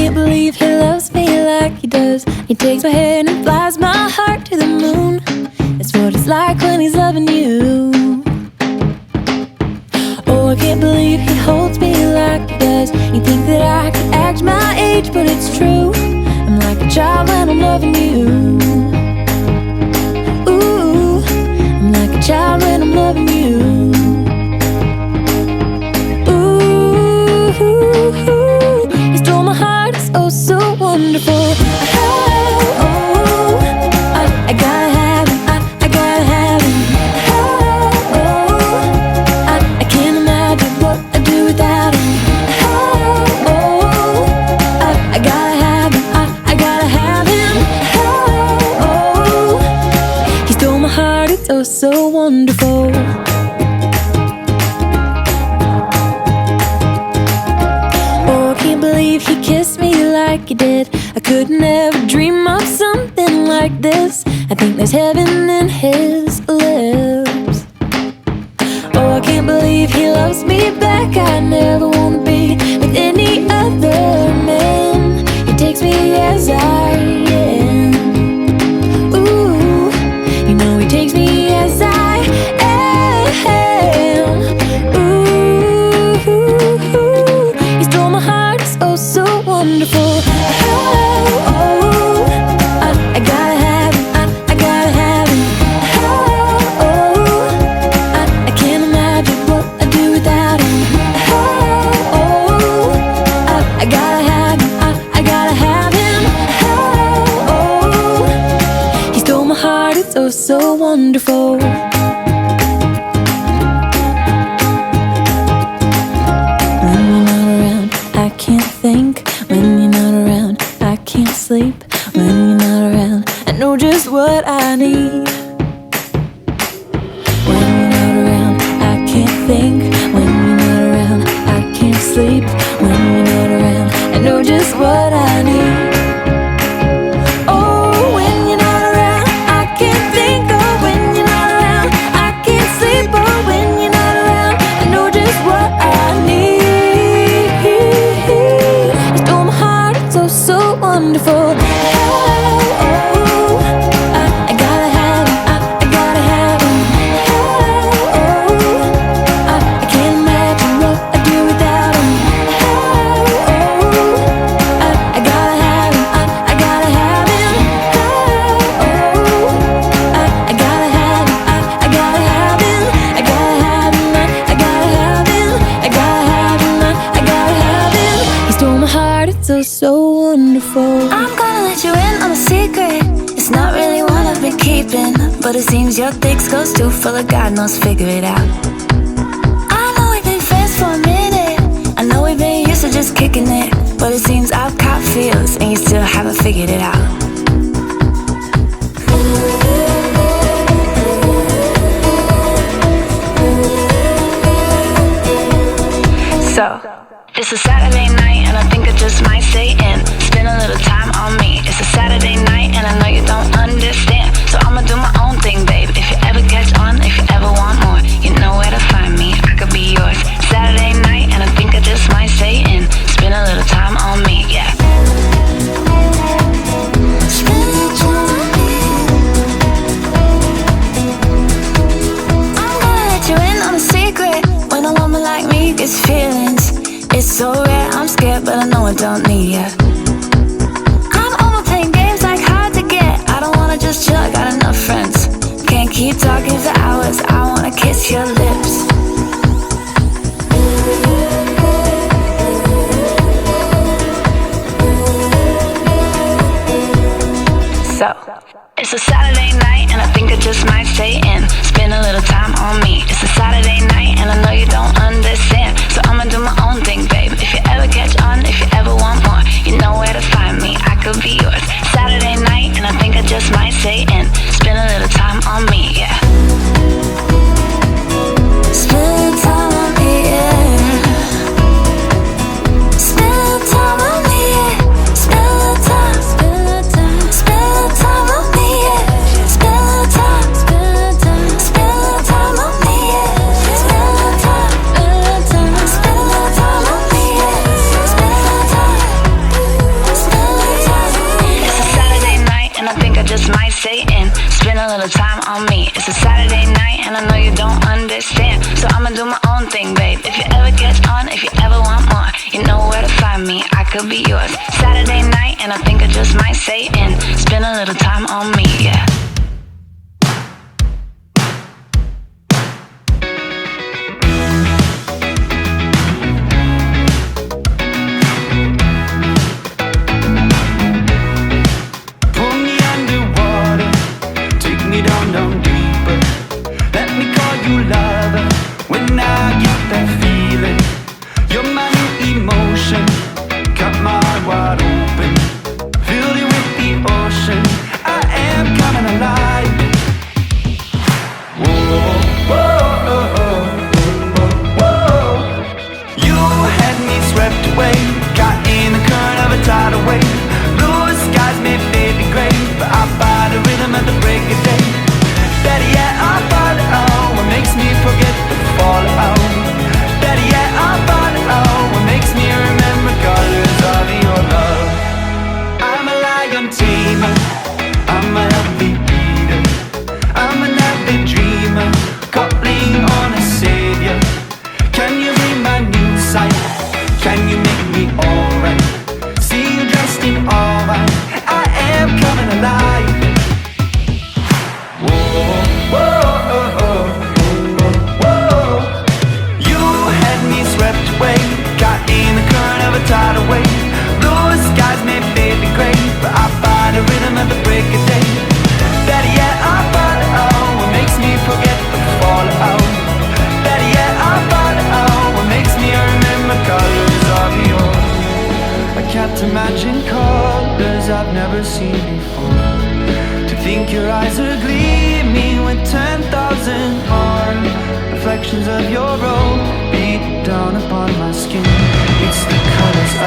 can't believe he loves me like he does. He takes my hand and flies my heart to the moon. That's what it's like when he's loving you. Oh, I can't believe he holds me like he does. You think that I could act my age, but it's true. I'm like a child when I'm loving you. Ooh, I'm like a child when I'm loving you. Ooh, he stole my heart, it's oh so wonderful. Oh, I gotta have him, I gotta have him. I can't imagine what I'd do without him. I gotta have him, I gotta have him. He stole my heart, it's oh so wonderful. Oh, I can't believe he kissed me like he did. I could never dream of something like this. I think there's heaven in his lips. Oh, I can't believe he loves me back. I never wanna be with any other man. He takes me as I am. Ooh, you know he takes me as I am. Ooh, he stole my heart, it's oh so wonderful. I gotta have him, I gotta have him. I can't imagine what I'd do without him. I gotta have him, I gotta have him. He stole my heart, it's oh so wonderful. When you're not around, I can't think. When you're not around, I can't sleep. When you're not around, I know just what I need. When you're not around, I can't think. When you're not around, I can't sleep. When you're not around, I know just what I need. Oh, when you're not around, I can't think. Oh, when you're not around, I can't sleep. Oh, when you're not around, I know just what I need. You stole my heart, it's oh so wonderful. I gotta have him, I gotta have him. I can't imagine what I'd do without him. I gotta have him, I gotta have him. I gotta have him, I gotta have him. I gotta have him, I gotta have him. I gotta have him, I gotta have him. He stole my heart, it's oh so wonderful. I'm gonna let you in on a secret. It's not really one I've been keeping, but it seems your thick skull's too full of God knows, figure it out. I know we've been friends for a minute. I know we've been used to just kicking it, but it seems I've caught feels and you still haven't figured it out. So, it's a Saturday night and I think I just might stay in. Spend a little time on me. It's a Saturday night and I know you don't understand. So I'ma do my own thing, babe. If you ever catch on, if you ever want more, you know where to find me. I could be yours. Saturday night and I think I just might stay in. Spend a little time on me, yeah. Spend a little time on me. I'm gonna let you in on a secret. When a woman like me gets feelings, it's so rare, I'm scared, but I know I don't need ya. I'm over playing games like hard to get. I don't wanna just chill, I got enough friends. Can't keep talking for hours, I wanna kiss your lips. So, it's a Saturday night and I think I just might stay in. Spend a little time on me. It's a Saturday night and I know you don't understand. So I'ma do my own thing, babe. If you ever catch on, if you ever want more, you know where to find me. I could be yours. Saturday night and I think I just might stay in. Spend a little time on me, yeah. Spend time on me, yeah. Spend time on me, yeah. Spend time, spend time, spend time on me, yeah. Spend time, spend you don't understand. So I'ma do my own thing, babe. If you ever catch on, if you ever want more, you know where to find me, I could be yours. Saturday night, and I think I just might say in. Spend a little time on me, yeah. Imagine colors I've never seen before. To think your eyes are gleaming with 10,000 more reflections of your own beat down upon my skin. It's the colors